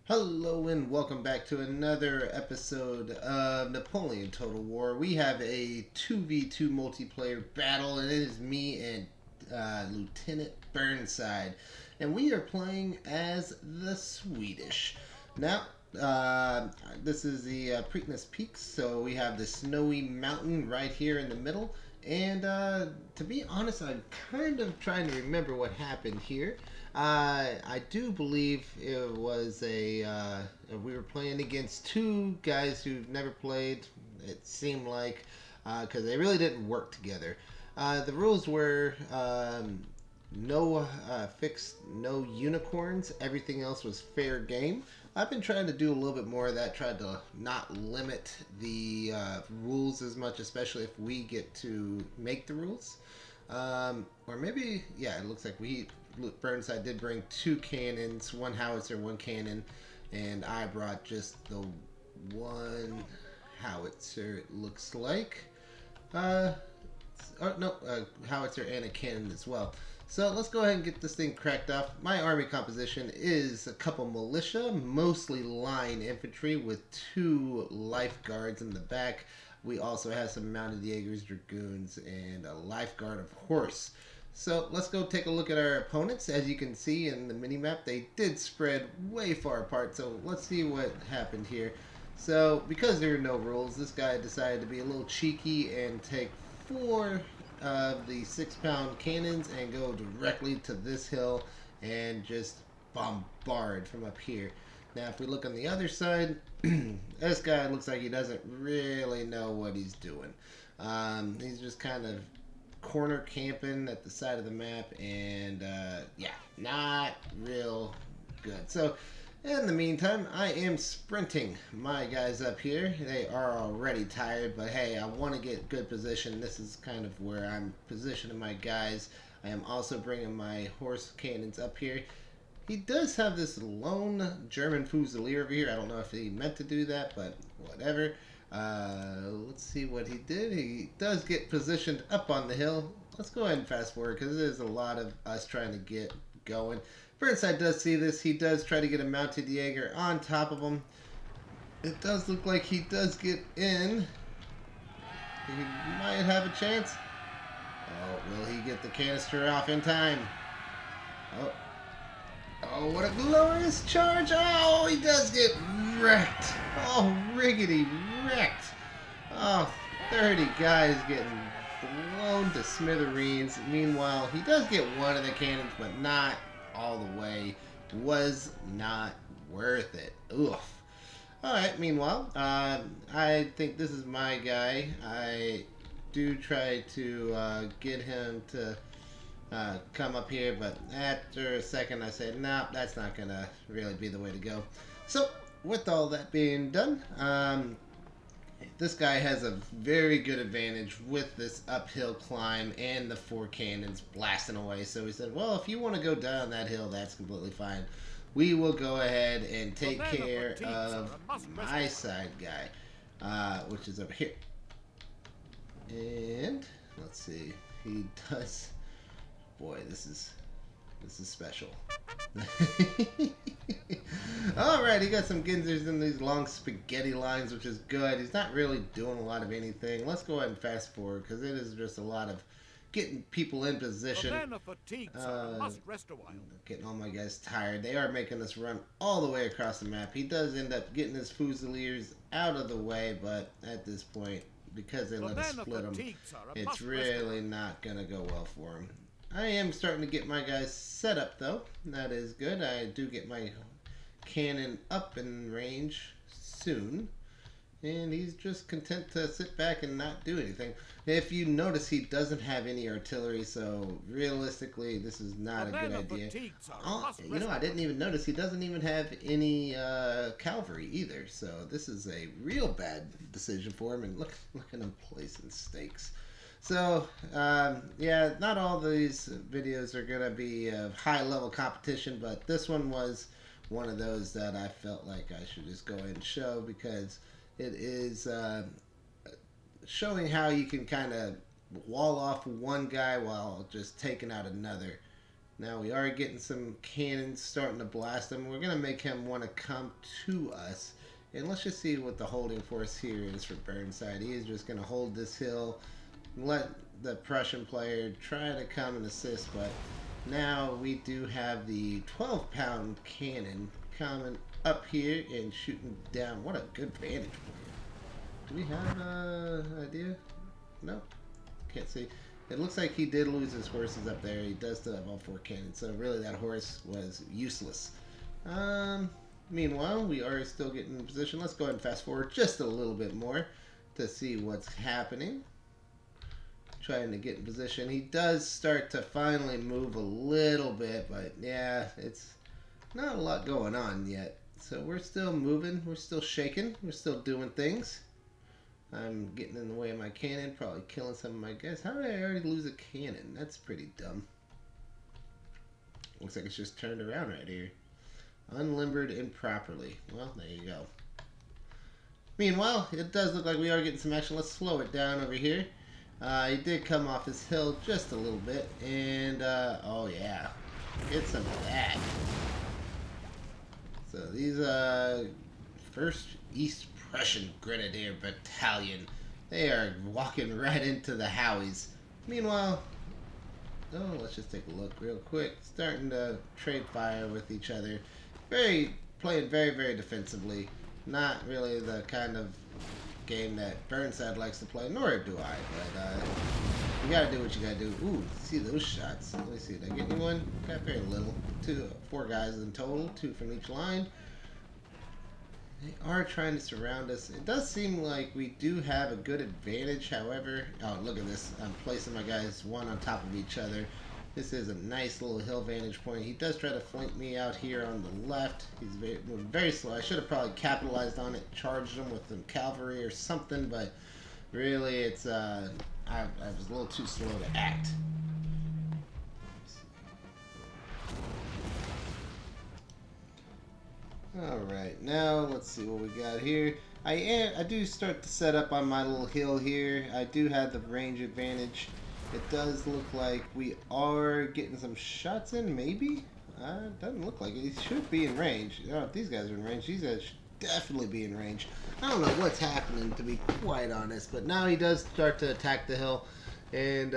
Hello and welcome back to another episode of Napoleon Total War. We have a 2v2 multiplayer battle, and it is me and Lieutenant Burnside. And we are playing as the Swedish. Now, this is the Preakness Peaks, so we have the snowy mountain right here in the middle. And to be honest, I'm kind of trying to remember what happened here. I do believe it was we were playing against two guys who've never played. It seemed like because they really didn't work together. The rules were no fixed, no unicorns. Everything else was fair game. I've been trying to do a little bit more of that. Tried to not limit the rules as much, especially if we get to make the rules. Or maybe, yeah, it looks like Burnside did bring two cannons, one howitzer, one cannon, and I brought just the one howitzer, it looks like. Uh, no, howitzer and a cannon as well. So let's go ahead and get this thing cracked off. My army composition is a couple militia, mostly line infantry with two lifeguards in the back. We also have some mounted Jaegers, dragoons, and a lifeguard of horse. So let's go take a look at our opponents. As you can see in the mini-map, they did spread way far apart. So let's see what happened here. So because there are no rules, this guy decided to be a little cheeky and take four of the 6-pound cannons and go directly to this hill and just bombard from up here. Now if we look on the other side, this guy looks like he doesn't really know what he's doing. He's just kind of corner camping at the side of the map, and yeah, not real good. So in the meantime, I am sprinting my guys up here. They are already tired, but hey, I want to get good position. This is kind of where I'm positioning my guys. I am also bringing my horse cannons up here. He does have this lone German Fusilier over here. I don't know if he meant to do that, but whatever. Let's see what he did. He does get positioned up on the hill. Let's go ahead and fast forward because there's a lot of us trying to get going. Burnside does see this. He does try to get a mounted Jaeger on top of him. It does look like he does get in. He might have a chance. Oh, will he get the canister off in time? Oh. Oh, what a glorious charge. Oh, he does get wrecked. Oh, riggedy wrecked. Oh, 30 guys getting blown to smithereens. Meanwhile, he does get one of the cannons, but not all the way. Was not worth it. Oof. Alright, meanwhile, I think this is my guy. I do try to get him to come up here, but after a second I said, nah, that's not gonna really be the way to go. So, with all that being done, this guy has a very good advantage with this uphill climb and the four cannons blasting away. So he said, well, if you want to go down that hill, that's completely fine. We will go ahead and take care of my side guy, which is over here. And let's see, he does. Boy, this is special. Alright, he got some Ginzers in these long spaghetti lines, which is good. He's not really doing a lot of anything. Let's go ahead and fast forward, because it is just a lot of getting people in position. Getting all my guys tired. They are making us run all the way across the map. He does end up getting his Fusiliers out of the way, but at this point, because they let us split them, it's really not going to go well for him. I am starting to get my guys set up, though. That is good. I do get my cannon up in range soon. And he's just content to sit back and not do anything. If you notice, he doesn't have any artillery, so realistically, this is not a good idea. Oh, you know, I didn't even notice he doesn't even have any cavalry either. So this is a real bad decision for him. And look at him placing stakes. So, yeah, not all these videos are going to be of high-level competition, but this one was one of those that I felt like I should just go ahead and show because it is showing how you can kind of wall off one guy while just taking out another Now we are getting some cannons starting to blast him. We're going to make him want to come to us. And let's just see what the holding force here is for Burnside. He is just going to hold this hill, let the Prussian player try to come and assist, but now we do have the 12-pound cannon coming up here and shooting down. What a good vantage point. Do we have an idea? No, can't see. It looks like he did lose his horses up there. He does still have all 4 cannons, so really that horse was useless. Meanwhile, we are still getting in position. Let's go ahead and fast forward just a little bit more to see what's happening. Trying to get in position. He does start to finally move a little bit, but yeah, it's not a lot going on yet. So we're still moving. We're still shaking. We're still doing things. I'm getting in the way of my cannon, probably killing some of my guys. How did I already lose a cannon? That's pretty dumb. Looks like it's just turned around right here. Unlimbered improperly. Well, there you go. Meanwhile, it does look like we are getting some action. Let's slow it down over here. He did come off his hill just a little bit, and oh yeah, get some of that. So these 1st East Prussian Grenadier Battalion, they are walking right into the Howies. Meanwhile, oh, let's just take a look real quick. Starting to trade fire with each other. Playing very defensively. Not really the kind of game that Burnside likes to play, nor do I, but you gotta do what you gotta do. Ooh, see those shots. Let me see, did I get anyone? Got very little. 4 guys in total, 2 from each line. They are trying to surround us. It does seem like we do have a good advantage, however. Oh, look at this. I'm placing my guys one on top of each other. This is a nice little hill vantage point. He does try to flank me out here on the left. He's moving very slow. I should have probably capitalized on it, charged him with some cavalry or something, but really it's I was a little too slow to act. Alright, now let's see what we got here. I do start to set up on my little hill here. I do have the range advantage. It does look like we are getting some shots in, maybe? Doesn't look like it. He should be in range. Oh, if these guys are in range, these guys should definitely be in range. I don't know what's happening, to be quite honest, but now he does start to attack the hill, and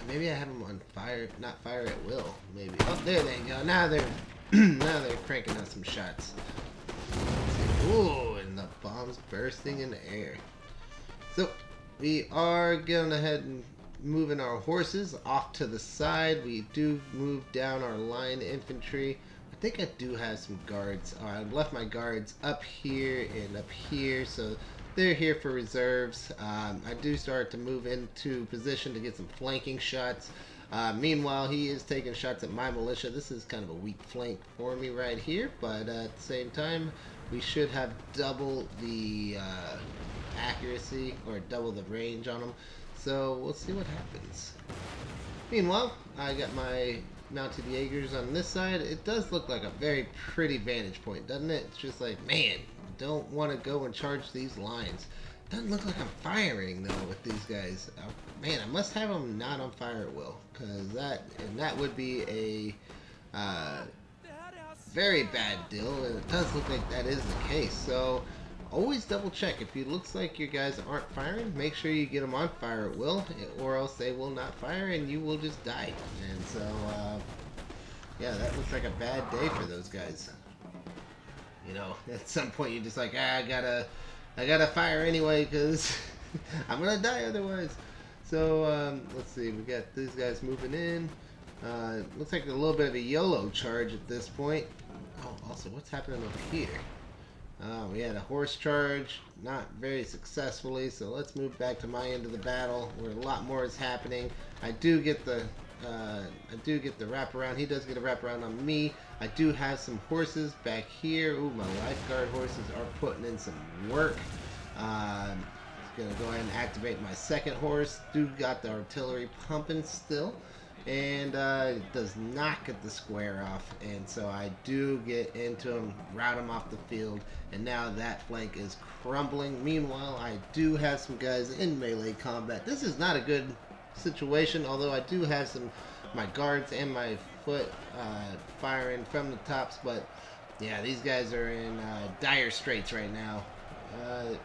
maybe I have him on fire, not fire at will, maybe. Oh, there they go. Now they're now they're cranking out some shots. Ooh, and the bombs bursting in the air. So we are going ahead and moving our horses off to the side. We do move down our line infantry. I think I do have some guards. I left my guards up here and up here, so they're here for reserves. I do start to move into position to get some flanking shots. Meanwhile, he is taking shots at my militia. This is kind of a weak flank for me right here, but at the same time, we should have double the accuracy or double the range on them. So we'll see what happens. Meanwhile, I got my mounted Jaegers on this side. It does look like a very pretty vantage point, doesn't it? It's just like, man, don't want to go and charge these lines. Doesn't look like I'm firing though with these guys. Man, I must have them not on fire at will, because that would be a very bad deal, and it does look like that is the case. So always double check. If it looks like your guys aren't firing, make sure you get them on fire at will, or else they will not fire and you will just die. And so, yeah, that looks like a bad day for those guys. You know, at some point you're just like, I gotta fire anyway because I'm gonna die otherwise. So, let's see, we got these guys moving in. Looks like a little bit of a YOLO charge at this point. Oh, also, what's happening over here? We had a horse charge, not very successfully, so let's move back to my end of the battle where a lot more is happening. I do get the wraparound. He does get a wraparound on me. I do have some horses back here. Ooh, my lifeguard horses are putting in some work. Gonna go ahead and activate my second horse. Do got the artillery pumping still. And it does not get the square off, and so I do get into him, rout him off the field, and now that flank is crumbling. Meanwhile, I do have some guys in melee combat. This is not a good situation, although I do have my guards and my foot firing from the tops, but yeah, these guys are in dire straits right now.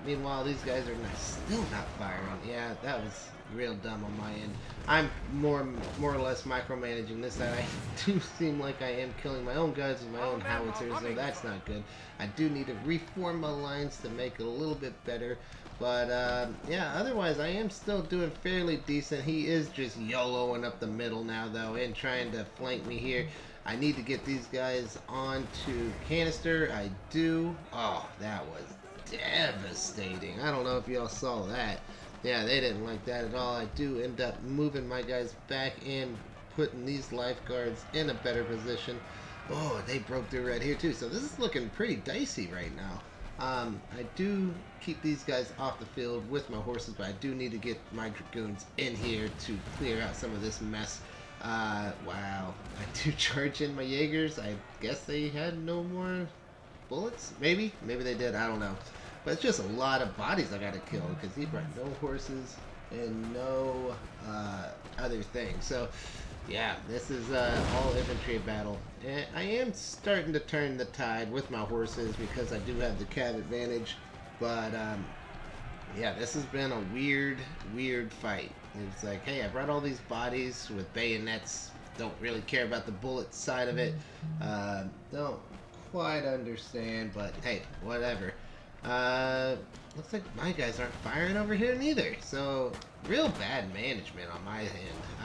Meanwhile, these guys are still not firing. Yeah, that was real dumb on my end. I'm more or less micromanaging this side. I do seem like I am killing my own guys with my own howitzers, so that's not good. I do need to reform my lines to make it a little bit better. But yeah, otherwise I am still doing fairly decent. He is just YOLOing up the middle now, though, and trying to flank me here. I need to get these guys onto canister. I do. Oh, that was devastating. I don't know if y'all saw that. Yeah, they didn't like that at all. I do end up moving my guys back in, putting these lifeguards in a better position. Oh, they broke through right here too. So this is looking pretty dicey right now. I do keep these guys off the field with my horses, but I do need to get my dragoons in here to clear out some of this mess. Wow. I do charge in my Jaegers. I guess they had no more bullets? Maybe they did. I don't know. But it's just a lot of bodies I gotta kill because he brought no horses and no other things. So yeah, this is all infantry battle. And I am starting to turn the tide with my horses because I do have the cav advantage. But yeah, this has been a weird fight. It's like, hey, I brought all these bodies with bayonets. Don't really care about the bullet side of it. Don't quite understand, but hey, whatever. Looks like my guys aren't firing over here neither. So, real bad management on my end.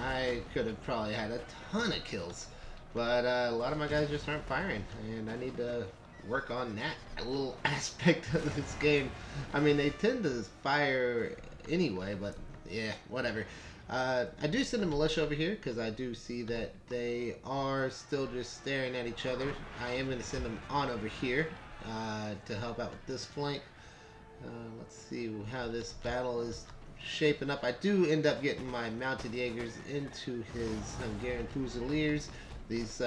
I could have probably had a ton of kills, but a lot of my guys just aren't firing, and I need to work on that little aspect of this game. I mean, they tend to fire anyway, but yeah, whatever. I do send a militia over here because I do see that they are still just staring at each other. I am going to send them on over here to help out with this flank. Let's see how this battle is shaping up. I do end up getting my mounted Jaegers into his Hungarian Fusiliers. This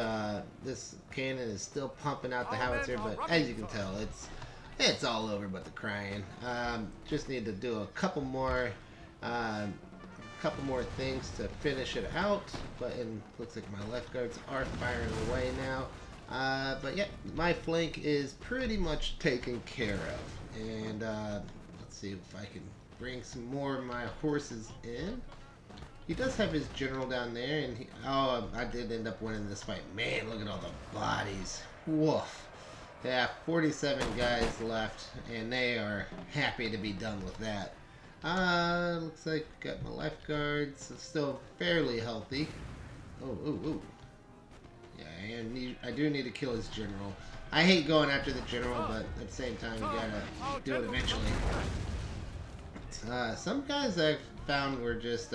cannon is still pumping out the howitzer, but as you can tell, it's all over but the crying. Just need to do a couple more things to finish it out, but it looks like my lifeguards are firing away now. But yeah, my flank is pretty much taken care of. And let's see if I can bring some more of my horses in. He does have his general down there, and oh, I did end up winning this fight. Man, look at all the bodies. Woof. Yeah, 47 guys left, and they are happy to be done with that. Looks like got my lifeguards. Still fairly healthy. Oh. Yeah, and I do need to kill his general. I hate going after the general, but at the same time, you gotta do it eventually. Some guys I've found were just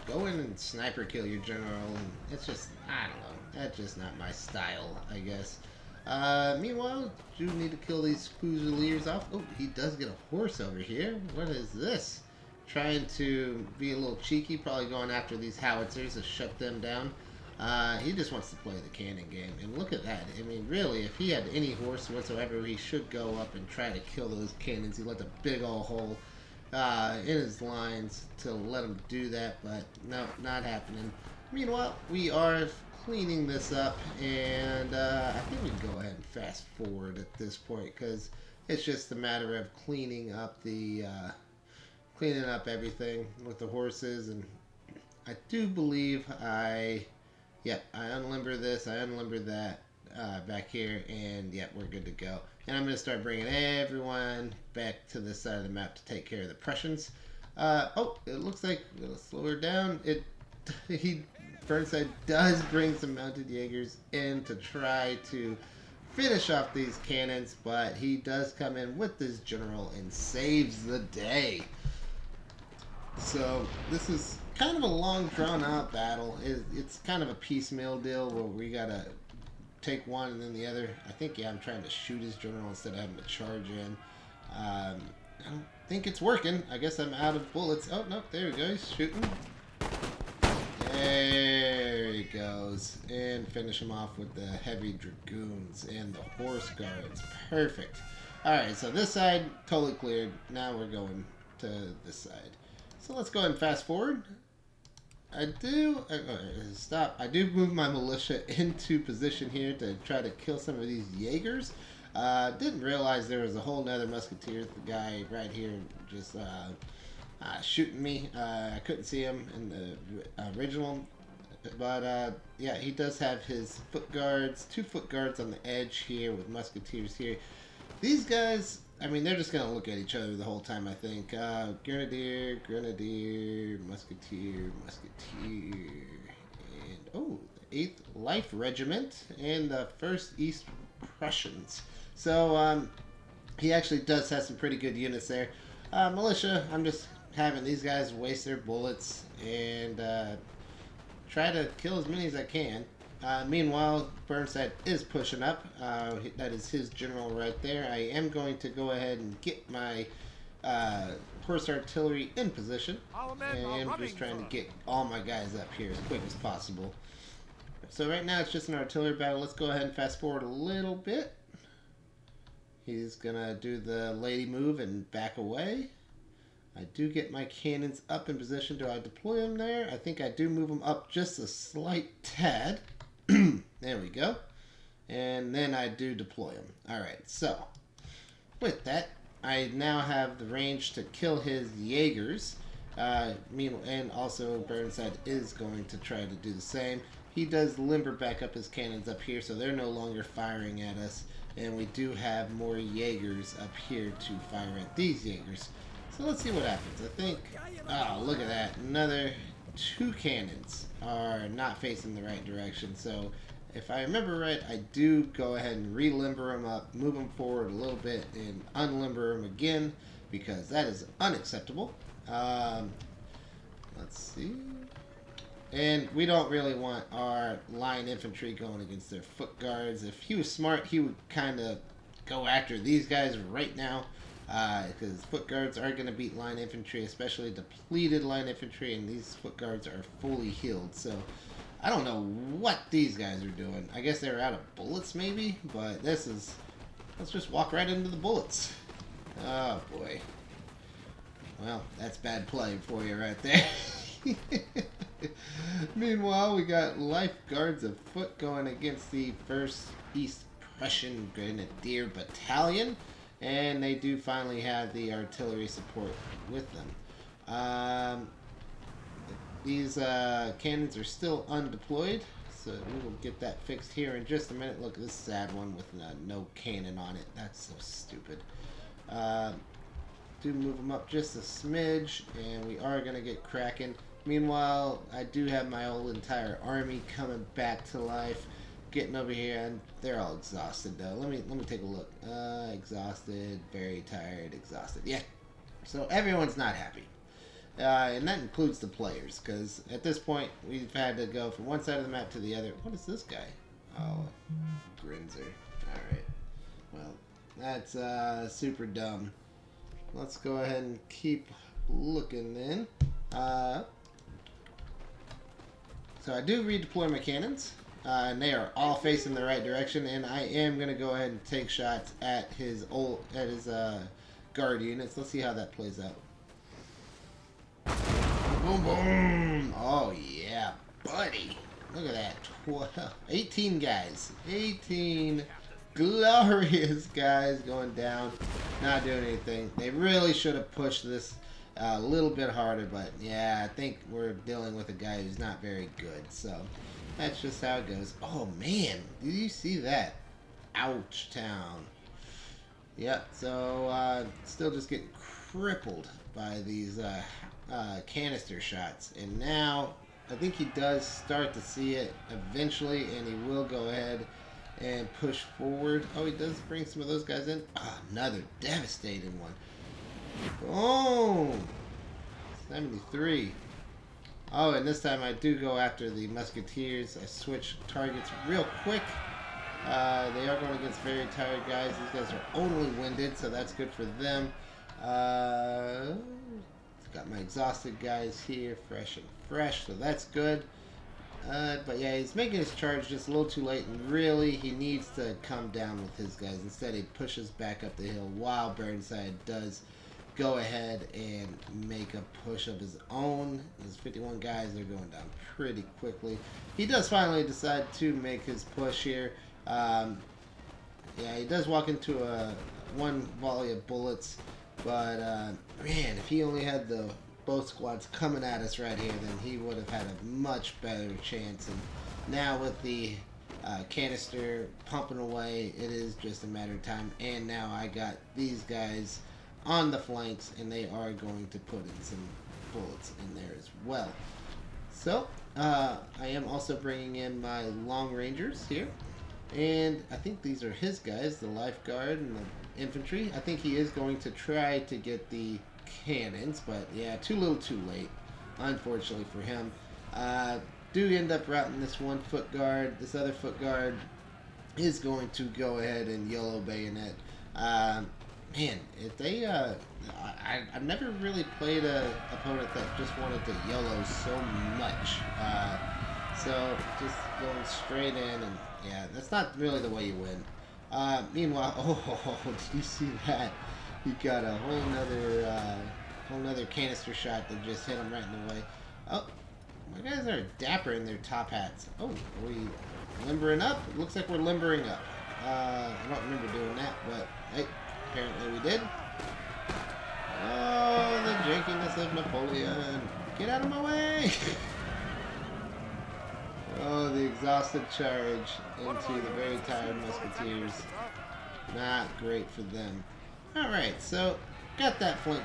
go in and sniper kill your general, and it's just, I don't know, that's just not my style, I guess. Meanwhile, do need to kill these Fusiliers off. Oh, he does get a horse over here. What is this? Trying to be a little cheeky, probably going after these howitzers to shut them down. He just wants to play the cannon game, and look at that. I mean, really, if he had any horse whatsoever, he should go up and try to kill those cannons. He left a big old hole in his lines to let him do that, but no, not happening. Meanwhile, we are cleaning this up, and I think we can go ahead and fast forward at this point because it's just a matter of cleaning up everything with the horses. And I do believe I unlimber this, I unlimber that back here, and yeah, we're good to go. And I'm going to start bringing everyone back to this side of the map to take care of the Prussians. Oh, it looks like, let's slow her down. Burnside does bring some mounted Jaegers in to try to finish off these cannons, but he does come in with this general and saves the day. So this is kind of a long drawn out battle. It's kind of a piecemeal deal where we gotta take one and then the other. I think, yeah, I'm trying to shoot his general instead of having to charge in. I don't think it's working. I guess I'm out of bullets. Oh, no, there we go. He's shooting. There he goes. And finish him off with the heavy dragoons and the horse guards. Perfect. Alright, so this side, totally cleared. Now we're going to this side. So let's go ahead and fast forward. I do stop. I do move my militia into position here to try to kill some of these Jaegers. Didn't realize there was a whole nother musketeer. The guy right here just shooting me. I couldn't see him in the original, but yeah, he does have his foot guards, 2 foot guards on the edge here with musketeers here. These guys, I mean, they're just gonna look at each other the whole time. I think grenadier, grenadier, musketeer, musketeer, and oh, the 8th Life Regiment and the 1st East Prussians. So he actually does have some pretty good units there. Militia, I'm just having these guys waste their bullets and try to kill as many as I can. Meanwhile, Burnside is pushing up. That is his general right there. I am going to go ahead and get my horse artillery in position. And I'm just trying to get all my guys up here as quick as possible. So right now it's just an artillery battle. Let's go ahead and fast forward a little bit. He's going to do the lady move and back away. I do get my cannons up in position. Do I deploy them there? I think I do move them up just a slight tad. There we go. And then I do deploy them. Alright, so with that, I now have the range to kill his Jaegers. And also Burnside is going to try to do the same. He does limber back up his cannons up here, so they're no longer firing at us. And we do have more Jaegers up here to fire at these Jaegers. So let's see what happens. I think, oh, look at that. Another 2 cannons are not facing the right direction. So if I remember right, I do go ahead and re-limber them up, move them forward a little bit, and unlimber them again, because that is unacceptable. Let's see. And we don't really want our line infantry going against their foot guards. If he was smart, he would kind of go after these guys right now. Because foot guards are going to beat line infantry, especially depleted line infantry, and these foot guards are fully healed. So I don't know what these guys are doing. I guess they're out of bullets maybe, but this is, let's just walk right into the bullets. Oh boy. Well, that's bad play for you right there. Meanwhile, we got Life Guards of Foot going against the 1st East Prussian Grenadier Battalion. And they do finally have the artillery support with them. These cannons are still undeployed, so we will get that fixed here in just a minute. Look at this sad one with no cannon on it. That's so stupid. Do move them up just a smidge, and we are going to get cracking. Meanwhile, I do have my whole entire army coming back to life. Getting over here, and they're all exhausted though. Let me take a look. Exhausted, very tired, exhausted. Yeah. So everyone's not happy, and that includes the players, because at this point we've had to go from one side of the map to the other. What is this guy? Oh, Grinzer. All right. Well, that's super dumb. Let's go ahead and keep looking then. So I do redeploy my cannons. And they are all facing the right direction, and I am gonna go ahead and take shots at his guard units. Let's see how that plays out. Boom, boom! Oh yeah, buddy! Look at that, 18 guys, 18 glorious guys going down, not doing anything. They really should have pushed this a little bit harder, but yeah, I think we're dealing with a guy who's not very good. So. That's just how it goes. Oh man, did you see that? Ouch town. Yep, so still just getting crippled by these canister shots. And now I think he does start to see it eventually, and he will go ahead and push forward. Oh, he does bring some of those guys in. Oh, another devastating one. Oh, 73. Oh, and this time I do go after the musketeers. I switch targets real quick. They are going against very tired guys. These guys are only winded, so that's good for them. Got my exhausted guys here, fresh, so that's good. But yeah, he's making his charge just a little too late, and really he needs to come down with his guys. Instead, he pushes back up the hill while Burnside does go ahead and make a push of his own. There's 51 guys, they're going down pretty quickly. He does finally decide to make his push here. Yeah, he does walk into one volley of bullets, but man, if he only had both squads coming at us right here, then he would have had a much better chance. And now with the canister pumping away, it is just a matter of time. And now I got these guys on the flanks, and they are going to put in some bullets in there as well. So I am also bringing in my long rangers here. And I think these are his guys, the lifeguard and the infantry. I think he is going to try to get the cannons, but yeah, too little too late, unfortunately for him. Do end up routing this one foot guard. This other foot guard is going to go ahead and yellow bayonet. Man, if they, I've never really played a opponent that just wanted to yellow so much. So just going straight in, and yeah, that's not really the way you win. Meanwhile, oh, did you see that? He got a whole nother canister shot that just hit him right in the way. Oh, my guys are dapper in their top hats. Oh, are we limbering up? It looks like we're limbering up. I don't remember doing that, but hey, apparently we did. Oh, the jankiness of Napoleon. Get out of my way! Oh, the exhausted charge into the very tired musketeers. Not great for them. Alright, so got that flank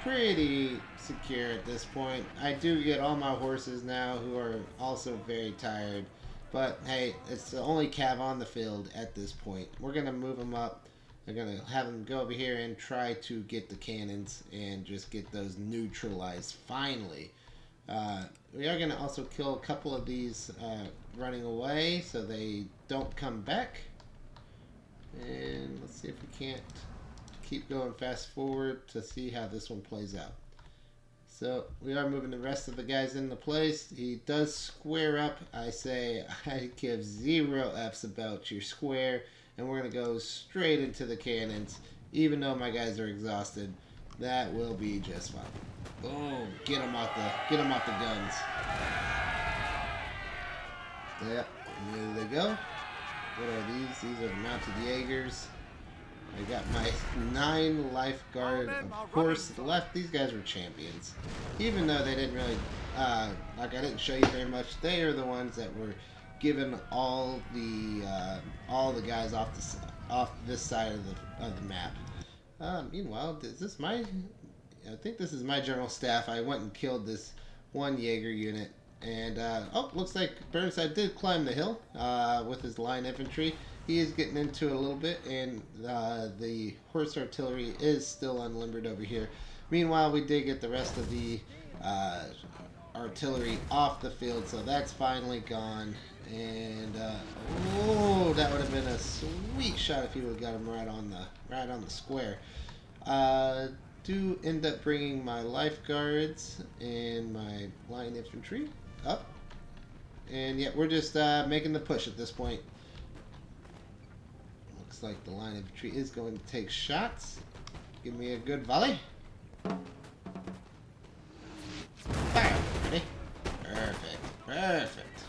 pretty secure at this point. I do get all my horses now who are also very tired. But hey, it's the only cav on the field at this point. We're going to move them up. They're going to have them go over here and try to get the cannons and just get those neutralized finally. We are going to also kill a couple of these running away so they don't come back. And let's see if we can't keep going fast forward to see how this one plays out. So we are moving the rest of the guys into place. He does square up. I say I give 0 F's about your square. And we're going to go straight into the cannons. Even though my guys are exhausted, that will be just fine. Boom! Get them off the guns. Yep, there they go. What are these? These are the mounted Jaegers. I got my 9 lifeguard. Of course, left. These guys were champions, even though they didn't really, like I didn't show you very much. They are the ones that were given all the guys off this side of the map. Meanwhile, is this my? I think this is my general staff. I went and killed this one Jaeger unit. And, oh, looks like Burnside did climb the hill with his line infantry. He is getting into a little bit, and the horse artillery is still unlimbered over here. Meanwhile, we did get the rest of the artillery off the field, so that's finally gone. And, oh, that would have been a sweet shot if he would have got him right on the square. Do end up bringing my lifeguards and my line infantry up, and yeah, we're just making the push at this point. Looks like the line infantry is going to take shots. Give me a good volley. Fire! Ready? Perfect.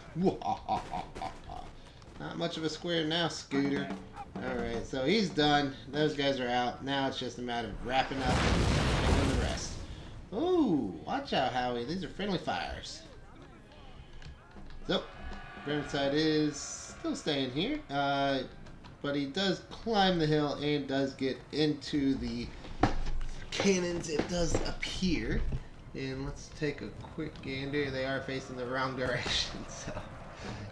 Not much of a square now, Scooter. Alright, so he's done. Those guys are out. Now it's just a matter of wrapping up and doing the rest. Ooh, watch out, Howie. These are friendly fires. So, Burnside is still staying here. But he does climb the hill and does get into the cannons, it does appear. And let's take a quick gander. They are facing the wrong direction, so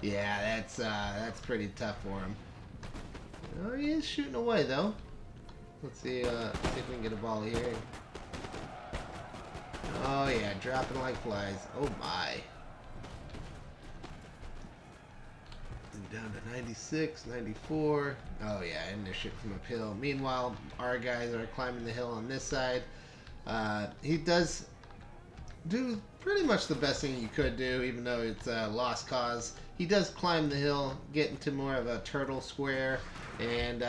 yeah, that's pretty tough for him. Oh, he is shooting away though. Let's see if we can get a volley here. Oh yeah, dropping like flies. Oh my. And down to 96, 94. Oh yeah, and they're shooting from uphill. Meanwhile, our guys are climbing the hill on this side. He does do pretty much the best thing you could do, even though it's a lost cause. he does climb the hill, get into more of a turtle square, and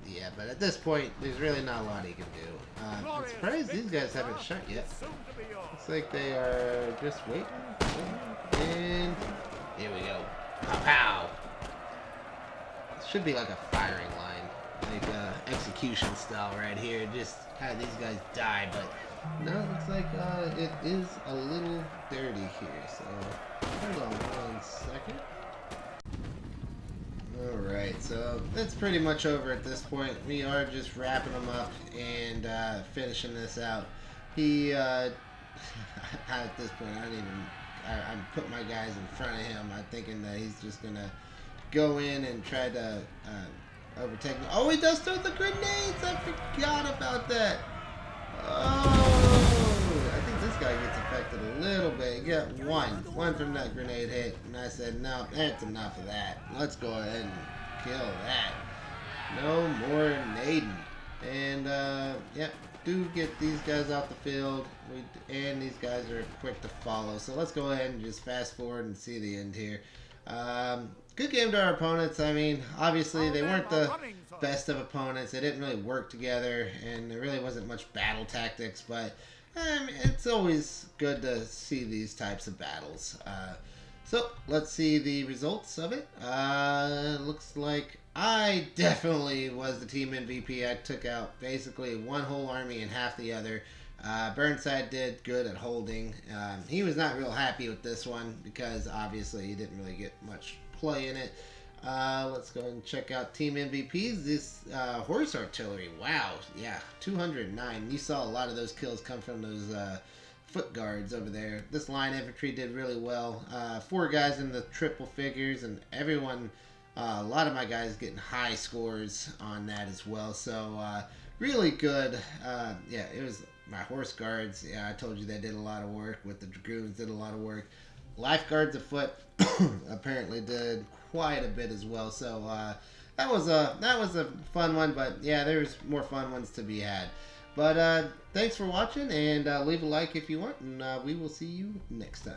yeah, but at this point, there's really not a lot he can do. I'm surprised these guys haven't shot yet. Looks like they are just waiting. And here we go. Pow pow! Should be like a firing line, like execution style right here. Just have these guys die, but no, it looks like it is a little dirty here. So hold on 1 second. Alright, so that's pretty much over at this point. We are just wrapping them up and finishing this out. He, at this point, I'm putting my guys in front of him. I'm thinking that he's just going to go in and try to overtake me. Oh, he does throw the grenades! I forgot about that! Oh, I think this guy gets affected a little bit. He got one from that grenade hit, and I said, no, that's enough of that. Let's go ahead and kill that. No more nading. And, yep, do get these guys off the field, and these guys are quick to follow. So let's go ahead and just fast forward and see the end here. Good game to our opponents. I mean, obviously they weren't the best of opponents. They didn't really work together, and there really wasn't much battle tactics, but it's always good to see these types of battles. So let's see the results of it. Looks like I definitely was the team MVP. I took out basically one whole army and half the other. Burnside did good at holding. He was not real happy with this one because obviously he didn't really get much play in it. Let's go and check out team MVPs. This horse artillery, wow, yeah, 209. You saw a lot of those kills come from those foot guards over there. This line infantry did really well. 4 guys in the triple figures, and everyone, a lot of my guys getting high scores on that as well. So really good. Yeah, it was my horse guards. Yeah, I told you they did a lot of work. With the dragoons, did a lot of work. Lifeguards afoot apparently did quite a bit as well. So that was a fun one. But yeah, there's more fun ones to be had. But thanks for watching, and leave a like if you want, and we will see you next time.